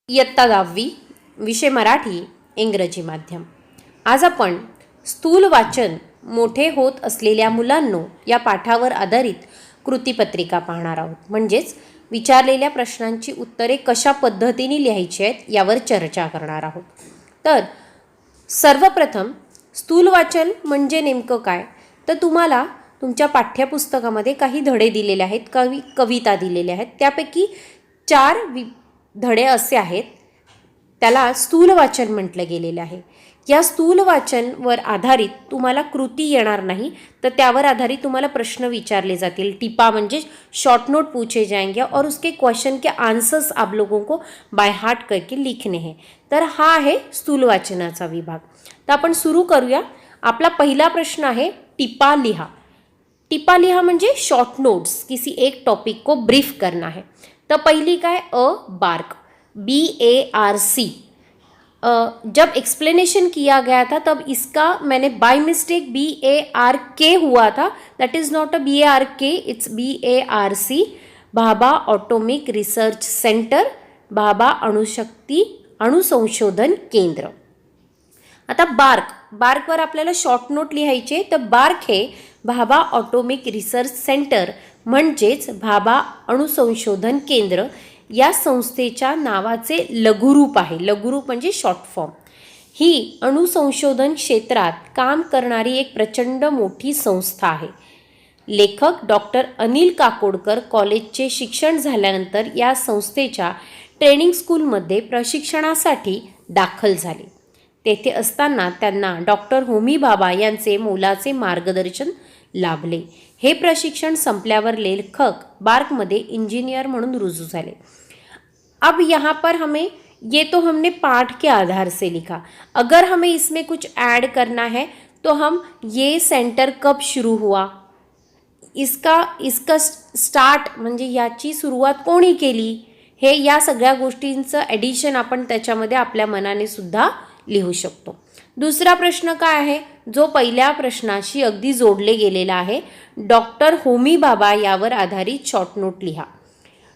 इयत्ता 10वी, विषय मराठी, इंग्रजी माध्यम. आज आपण स्थूल वाचन मोठे होत असलेल्या मुलांनो या पाठावर आधारित कृतीपत्रिका पाहणार आहोत. म्हणजेच विचारलेल्या प्रश्नांची उत्तरे कशा पद्धतीने लिहायची आहेत यावर चर्चा करणार आहोत. तर सर्वप्रथम स्थूल वाचन म्हणजे नेमकं काय, तर तुम्हाला तुमच्या पाठ्यपुस्तकामध्ये काही धडे दिलेले आहेत, कविता दिलेल्या आहेत. त्यापैकी 4 धडे असे आहेत, त्याला स्थूल वाचन म्हटलं गेलेलं आहे. या स्थूल वाचनवर आधारित तुम्हाला कृती येणार नाही, तर त्यावर आधारित तुम्हाला प्रश्न विचारले जातील. टिपा म्हणजे शॉर्ट नोट पूछे जाएंगे और उसके क्वेश्चन के आंसर्स आप लोगों को बाय हार्ट करके लिखने हैं. तर हा आहे स्थूल वाचनाचा विभाग. तर आपण सुरू करूया. आपला पहिला प्रश्न आहे टिपा लिहा. टिपा लिहा म्हणजे शॉर्ट नोट्स, किसी एक टॉपिक को ब्रीफ करना है. तो पहली काय बार्क, BARC. जब एक्सप्लेनेशन किया गया था तब इसका मैंने बाय मिस्टेक BARK हुआ था. That is not a BARK, it's BARC. Bhabha atomic research centre, Bhabha अणुशक्ती अणुसंशोधन केंद्र. आता बार्कवर आपल्याला शॉर्ट नोट लिहायचे. तर बार्क हे भाभा ऑटोमिक रिसर्च सेंटर म्हणजेच भाभा अणुसंशोधन केंद्र या संस्थेच्या नावाचे लघुरूप आहे. लघुरूप म्हणजे शॉर्ट फॉर्म. ही अणुसंशोधन क्षेत्रात काम करणारी एक प्रचंड मोठी संस्था आहे. लेखक डॉक्टर अनिल काकोडकर कॉलेजचे शिक्षण झाल्यानंतर या संस्थेच्या ट्रेनिंग स्कूलमध्ये प्रशिक्षणासाठी दाखल झाले. तेथे असताना त्यांना डॉक्टर होमी भाभा यांचे मोलाचे मार्गदर्शन लाभले. हे प्रशिक्षण संपल्यावर लेखक बार्कमध्ये इंजीनियर म्हणून रुजू झाले. अब यहाँ पर हमें ये तो हमने पाठ के आधार से लिखा. अगर हमें इसमें कुछ ऐड करना है तो हम ये सेंटर कब शुरू हुआ, इसका स्टार्ट म्हणजे याची सुरुवात कोणी केली, हे या सगळ्या गोष्टींचं ॲडिशन आपण त्याच्यामध्ये आपल्या मनाने सुद्धा लिहू शकतो. दुसरा प्रश्न काय आहे, जो पहिल्या प्रश्नाशी अगदी जोडले गेलेला आहे. डॉक्टर होमी भाभा यावर आधारित शॉर्ट नोट लिहा.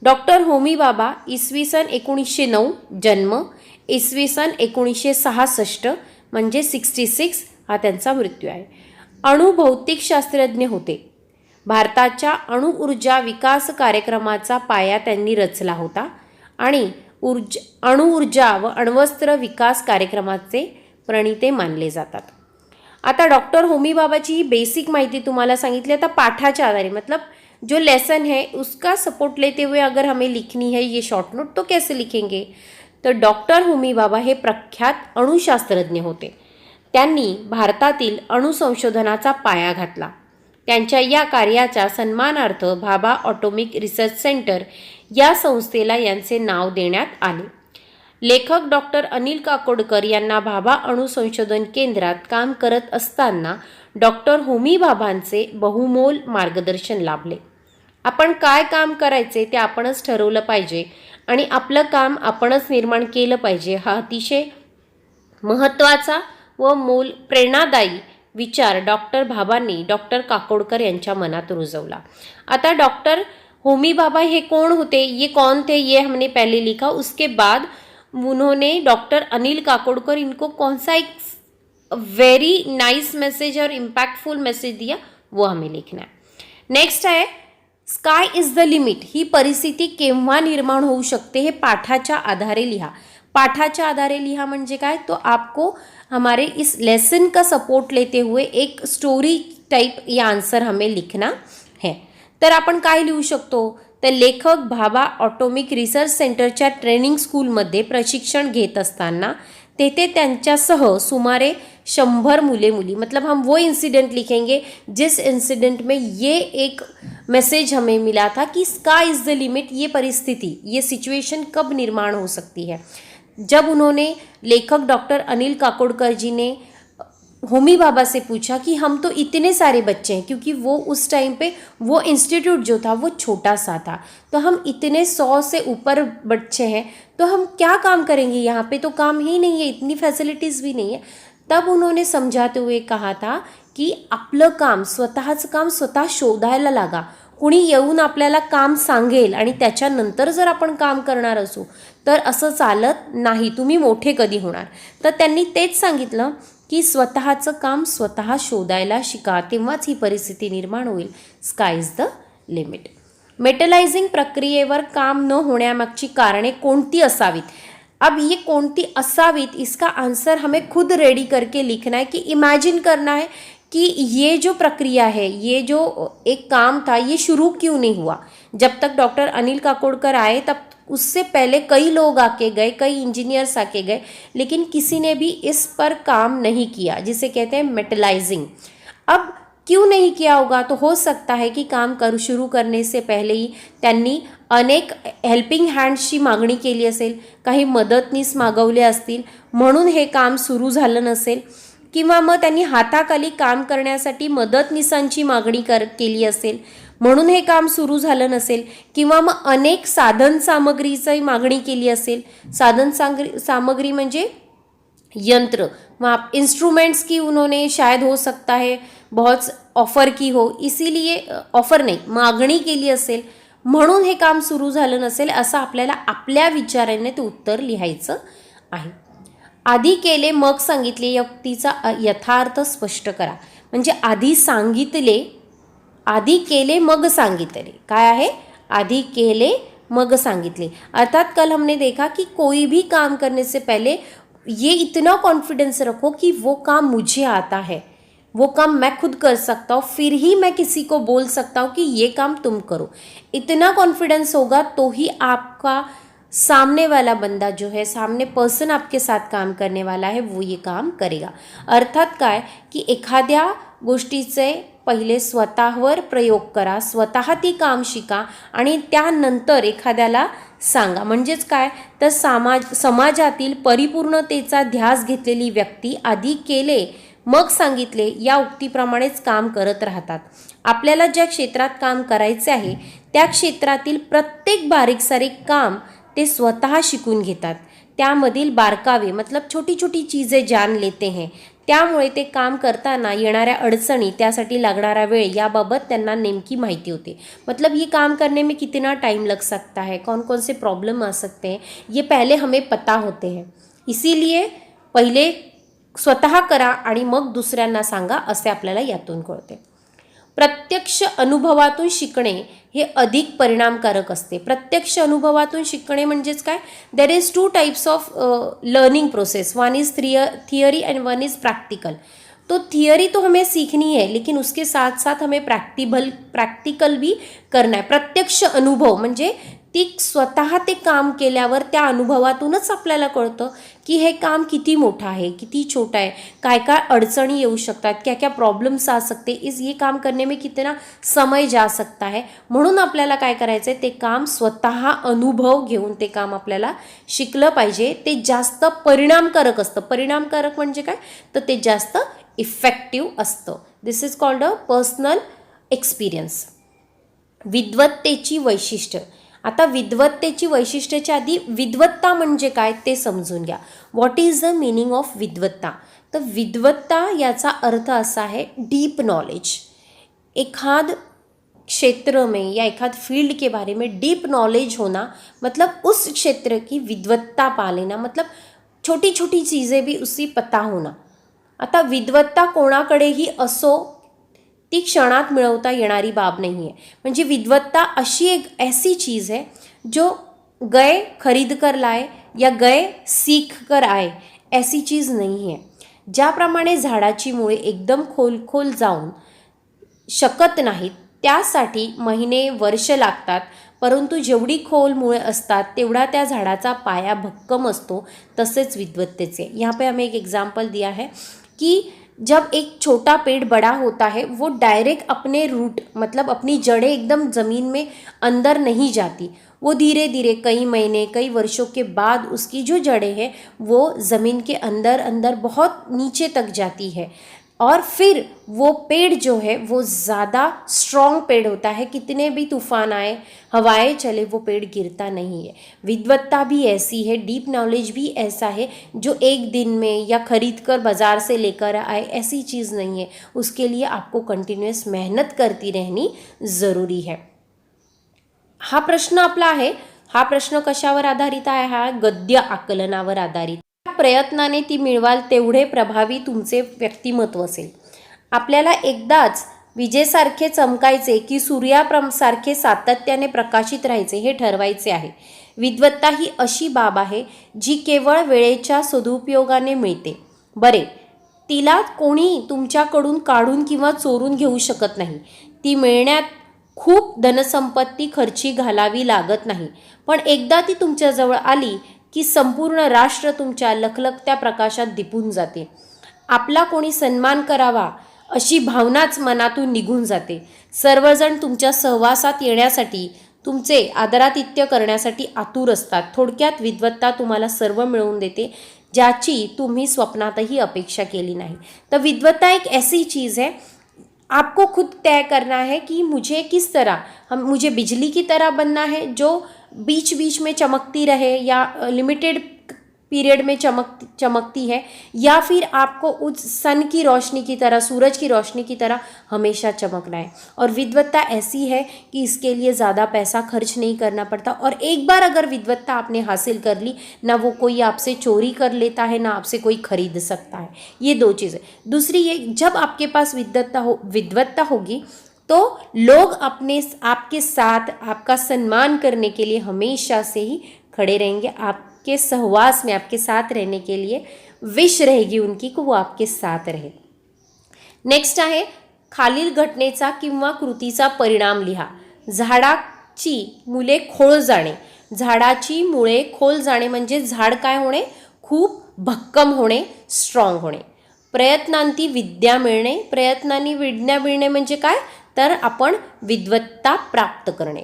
डॉक्टर होमी भाभा इसवी सन 1909 जन्म, इसवी सन 1966 म्हणजे 66 हा त्यांचा मृत्यू आहे. अणुभौतिकशास्त्रज्ञ होते. भारताच्या अणुऊर्जा विकास कार्यक्रमाचा पाया त्यांनी रचला होता आणि अणुऊर्जा व अण्वस्त्र विकास कार्यक्रमाचे प्रणेते मानले जातात. आता डॉक्टर होमी भाभाची ही बेसिक माहिती तुम्हाला सांगितली. आता पाठाच्या आधारे मतलब जो लेसन है उसका सपोर्ट लेते हुए अगर हमें लिखनी है ये शॉर्ट नोट तो कैसे लिखेंगे. तर डॉक्टर होमी भाभा हे प्रख्यात अणुशास्त्रज्ञ होते. त्यांनी भारतातील अणुसंशोधनाचा पाया घातला. त्यांच्या या कार्याच्या सन्मानार्थ भाभा ऑटोमिक रिसर्च सेंटर या संस्थेला यांचे नाव देण्यात आले. लेखक डॉक्टर अनिल काकोडकर यांना भाभा अणुसंशोधन केंद्रात काम करत असताना डॉक्टर होमी भाभांचे बहुमोल मार्गदर्शन लाभले. आपण काय काम करायचे ते आपणच ठरवलं पाहिजे आणि आपलं काम आपणच निर्माण केलं पाहिजे, हा अतिशय महत्त्वाचा व प्रेरणादायी विचार डॉक्टर भाभांनी डॉक्टर काकोडकर यांच्या मनात रुजवला. आता डॉक्टर होमी भाभा ये कौन होते, ये कौन थे, ये हमने पहले लिखा. उसके बाद उन्होंने डॉक्टर अनिल काकोडकर इनको कौन सा एक वेरी नाइस मैसेज और इम्पैक्टफुल मैसेज दिया वो हमें लिखना है. नेक्स्ट है स्काय इज द लिमिट. ही परिस्थिती केव्हा निर्माण होऊ शकते हे पाठाच्या आधारे लिहा. पाठाच्या आधारे लिहा म्हणजे काय, तो आपको हमारे इस लेसन का सपोर्ट लेते हुए एक स्टोरी टाइप या आंसर हमें लिखना है. तर आपण काय लिहू शकतो, तर लेखक भाभा ऑटोमिक रिसर्च सेंटरच्या ट्रेनिंग स्कूलमध्ये प्रशिक्षण घेत असताना तेथे त्यांच्यासह सुमारे 100 मुले मतलब हम वो इंसिडेंट लिखेंगे जिस इंसिडेंट में ये एक मैसेज हमें मिला था कि स्काई इज़ द लिमिट. ये परिस्थिति, ये सिचुएशन कब निर्माण हो सकती है, जब उन्होंने लेखक डॉक्टर अनिल काकोडकर जी ने होमी भाभा से पूछा कि हम तो इतने सारे बच्चे हैं, क्योंकि वो उस टाइम पे वो इंस्टीट्यूट जो था वो छोटा सा था, तो हम इतने 100 से ऊपर बच्चे हैं तो हम क्या काम करेंगे, यहाँ पे तो काम ही नहीं है, इतनी फैसिलिटीज़ भी नहीं है. तब उन्होंने समझाते हुए कहा था की आपलं काम, स्वतःचं काम स्वतः शोधायला लागा. कुणी येऊन आपल्याला काम सांगेल आणि त्याच्यानंतर जर आपण काम करणार असू तर असं चालत नाही, तुम्ही मोठे कधी होणार. तर त्यांनी तेच सांगितलं की स्वतःचं काम स्वतः शोधायला शिका, तेव्हाच ही परिस्थिती निर्माण होईल. Sky is the limit. Metallising प्रक्रियेवर काम न होण्यामागची कारणे कोणती असावीत? अब ये कौनती असावित, इसका आंसर हमें खुद रेडी करके लिखना है कि इमेजिन करना है कि ये जो प्रक्रिया है, ये जो एक काम था, ये शुरू क्यों नहीं हुआ. जब तक डॉक्टर अनिल काकोडकर आए तब उससे पहले कई लोग आके गए, कई इंजीनियर्स आके गए, लेकिन किसी ने भी इस पर काम नहीं किया, जिसे कहते हैं मेटलाइजिंग. अब क्यों नहीं किया होगा, तो हो सकता है की काम शुरू करने से पहले ही त्यांनी अनेक हेल्पिंग हँड्सची मागणी केली असेल, काही मदतनीस मागवले असतील, म्हणून हे काम सुरू झालं नसेल. किंवा मग त्यांनी हाताखाली काम करण्यासाठी मदतनीसांची मागणी केली असेल, म्हणून हे काम सुरू झालं नसेल. किंवा मग अनेक साधन सामग्रीची मागणी केली असेल. साधन सामग्री म्हणजे यंत्र, इंस्ट्रूमेंट्स की उन्होंने शायद हो सकता है बहुत ऑफर की हो, इसीलिए ऑफर नाही, मागणी केली असेल, म्हणून हे काम सुरू झालं नसेल. असं आपल्याला आपल्या विचाराने ते उत्तर लिहायचं आहे. आधी केले मग सांगितले या उक्तीचा यथार्थ स्पष्ट करा. म्हणजे आधी सांगितले, आधी केले मग सांगितले. काय आहे? आधी केले मग सांगितले. अर्थात कल हमने देखा कि कोई भी काम करने से पहले ये इतना कॉन्फिडेंस रखो कि वो काम मुझे आता है, वो काम मैं खुद कर सकता हूँ, फिर ही मैं किसी को बोल सकता हूँ कि ये काम तुम करो. इतना कॉन्फिडेंस होगा तो ही आपका सामने वाला बंदा जो है, सामने पर्सन आपके साथ काम करने वाला है, वो ये काम करेगा. अर्थात काय की एखाद्या गोष्टीचे पहिले स्वतःवर प्रयोग करा, स्वतः ती काम शिका आणि त्यानंतर एखाद्याला सांगा. म्हणजेच काय तर समाजातील परिपूर्णतेचा ध्यास घेतलेली व्यक्ती आधी केले मग सांगितले या उक्तीप्रमाणेच काम करत राहतात. आपल्याला ज्या क्षेत्रात काम करायचे आहे त्या क्षेत्रातील प्रत्येक बारीक सारीक काम ते स्वतः शिकून घेतात. त्यामधील बारकावे मतलब छोटी छोटी चीज़ें जान लेते हैं. त्यामुळे ते काम करताना येणाऱ्या अडचणी, त्यासाठी लागणारा वेळ याबाबत त्यांना नेमकी माहिती होते. मतलब ये काम करने में कितना टाइम लग सकता है, कौन कौन से प्रॉब्लम आ सकते हैं, ये पहले हमें पता होते हैं. इसीलिए पहिले स्वतः करा आणि मग दुसऱ्यांना सांगा, असे आपल्याला यातून कळते. प्रत्यक्ष अनुभवातून शिकणे हे अधिक परिणामकारक असते. प्रत्यक्ष अनुभवातून शिकणे म्हणजेच काय, there is 2 types of learning process, one is theory end one is practical. तो थियरी तो हमें सीखनी है, लेकिन उसके साथ साथ हमें प्रैक्टिकल भी करना है. प्रत्यक्ष अनुभव म्हणजे ती स्वतः ते काम केल्यावर त्या अनुभवातूनच आपल्याला कळतं की हे काम किती मोठं आहे, किती छोटा आहे, काय काय अडचणी येऊ शकतात, क्या क्या प्रॉब्लम्स आ सकते, ये काम करने में कितना समय जा सकता है. म्हणून आपल्याला काय करायचं आहे, ते काम स्वतः अनुभव घेऊन ते काम आपल्याला शिकलं पाहिजे. ते जास्त परिणामकारक असतं. परिणामकारक म्हणजे काय तर ते जास्त इफेक्टिव्ह असतं. This is called a personal experience. विद्वत्तेची वैशिष्ट्य. आता विद्वत्तेची वैशिष्ट्याच्या आधी विद्वत्ता म्हणजे काय ते समजून घ्या. What is the meaning of विद्वत्ता. तर विद्वत्ता याचा अर्थ असा है डीप नॉलेज. एखाद क्षेत्र में या एखाद फील्ड के बारे में डीप नॉलेज होना, मतलब उस क्षेत्र की विद्वत्ता पा लेना, मतलब छोटी छोटी चीज़ें भी उसी पता होना. आता विद्वत्ता कोणाकडेही असो, ती क्षणात मिळवता येणारी बाब नहीं है. म्हणजे विद्वत्ता अशी एक ऐसी चीज़ है जो गए खरीद कर लाए या गए सीख कर आए, ऐसी चीज़ नहीं है. ज्याप्रमाणे झाडाची मुळे एकदम खोल जाऊन शकत नाहीत, त्यासाठी महिने वर्ष लागतात, परंतु जेवढी खोल मुळे असतात तेवढा त्या झाडाचा पाया भक्कम असतो. तसेच विद्वत्तेचे. यहाँ पे हमें एक एग्जाम्पल दिया है कि जब एक छोटा पेड़ बड़ा होता है वो डायरेक्ट अपने रूट मतलब अपनी जड़ें एकदम ज़मीन में अंदर नहीं जाती. वो धीरे धीरे कई महीने कई वर्षों के बाद उसकी जो जड़ें हैं वो ज़मीन के अंदर अंदर बहुत नीचे तक जाती है और फिर वो पेड़ जो है वो ज़्यादा स्ट्रॉन्ग पेड़ होता है. कितने भी तूफान आए, हवाएं चले, वो पेड़ गिरता नहीं है. विद्वत्ता भी ऐसी है, डीप नॉलेज भी ऐसा है जो एक दिन में या खरीद कर बाज़ार से लेकर आए ऐसी चीज़ नहीं है. उसके लिए आपको कंटिन्यूअस मेहनत करती रहनी ज़रूरी है. हा प्रश्न आपला आहे, हा प्रश्न कशावर आधारित आहे? हा गद्य आकलनावर आधारित. प्रयत्नाने ती मिळवाल तेवढे प्रभावी तुमचे व्यक्तिमत्व असेल. आपल्याला एकदाच विजेसारखे चमकायचे की सूर्यासारखे सातत्याने प्रकाशित राहायचे हे ठरवायचे आहे. विद्वत्ता ही अशी बाब आहे जी केवळ वेळेच्या सदुपयोगाने मिळते. बरे, तिला कोणी तुमच्याकडून काढून किंवा चोरून घेऊ शकत नाही. ती मिळण्यात खूप धनसंपत्ती खर्ची घालावी लागत नाही. पण एकदा ती तुमच्याजवळ आली की संपूर्ण राष्ट्र तुमच्या लखलखत्या प्रकाशात दिपून जाते. आपला कोणी सन्मान करावा अशी भावनाच मनातून निघून जाते. सर्वजण तुमच्या सहवासात येण्यासाठी, तुमचे आदरातिथ्य करण्यासाठी आतुर असतात. थोडक्यात विद्वत्ता तुम्हाला सर्व मिळवून देते ज्याची तुम्ही स्वप्नातही अपेक्षा केली नाही. तर विद्वत्ता एक ऐसी चीज़ है, आपको खुद तय करना है कि मुझे किस तरह, मुझे बिजली की तरह बनना है जो बीच बीच में चमकती रहे या लिमिटेड पीरियड में चमकती है, या फिर आपको उस सन की रोशनी की तरह, सूरज की रोशनी की तरह हमेशा चमकना है. और विद्वत्ता ऐसी है कि इसके लिए ज़्यादा पैसा खर्च नहीं करना पड़ता. और एक बार अगर विद्वत्ता आपने हासिल कर ली, ना वो कोई आपसे चोरी कर लेता है, ना आपसे कोई खरीद सकता है. ये दो चीज़ें. दूसरी ये, जब आपके पास विद्वत्ता होगी तो लोग आपके साथ आपका सम्मान करने के लिए हमेशा से ही खड़े रहेंगे. आपके सहवास में आपके साथ रहने के लिए विश रहेगी उनकी कि वो आपके साथ रहे. नेक्स्ट आहे, खालील घटनेचा किंवा कृतीचा परिणाम लिहा. झाडाची मुळे खोल जाणे. झाडाची मुळे खोल जाणे म्हणजे झाड काय होणे? खूप भक्कम होणे, स्ट्रॉंग होणे. प्रयत्नांती विद्या मिळणे. प्रयत्नांनी विद्या मिळणे म्हणजे काय? तर आपण विद्वत्ता प्राप्त करणे.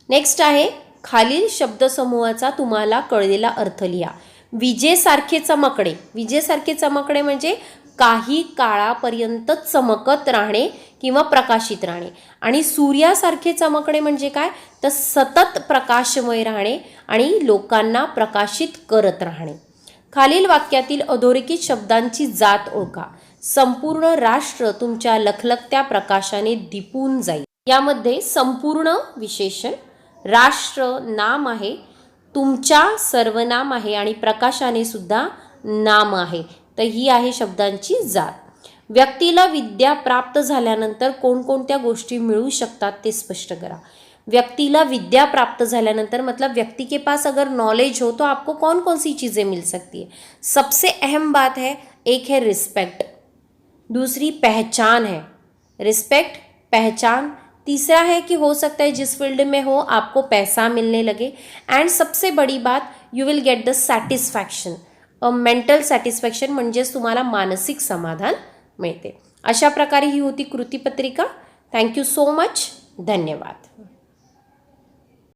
नेक्स्ट आहे, खालील शब्दसमूहाचा तुम्हाला कळलेला अर्थ लिहा. विजेसारखे चमकणे. विजेसारखे चमकणे म्हणजे काही काळापर्यंत चमकत राहणे किंवा प्रकाशित राहणे. आणि सूर्यासारखे चमकणे म्हणजे काय? तर सतत प्रकाशमय राहणे आणि लोकांना प्रकाशित करत राहणे. खालील वाक्यातील अधोरेखित शब्दांची जात ओळखा. संपूर्ण राष्ट्र तुमच्या लखलखत्या प्रकाशाने दिपून जाईल. यामध्ये संपूर्ण विशेषण, राष्ट्र नाम आहे, तुमच्या सर्वनाम आहे आणि प्रकाशाने सुद्धा नाम आहे. तर ही आहे शब्दांची जात. व्यक्तीला विद्या प्राप्त झाल्यानंतर कोणकोणत्या गोष्टी मिळू शकतात ते स्पष्ट करा. व्यक्तिला विद्या प्राप्त झाल्यानंतर मतलब व्यक्ति के पास अगर नॉलेज हो तो आपको कौन कौन सी चीज़ें मिल सकती है. सबसे अहम बात है, एक है रिस्पेक्ट, दूसरी पहचान है. रिस्पेक्ट, पहचान. तीसरा है कि हो सकता है जिस फील्ड में हो आपको पैसा मिलने लगे. एंड सबसे बड़ी बात, you will get the satisfaction, mental satisfaction, म्हणजेच तुम्हाला मानसिक समाधान मिळते. अशा प्रकारे ही होती कृतीपत्रिका. Thank you so much. धन्यवाद.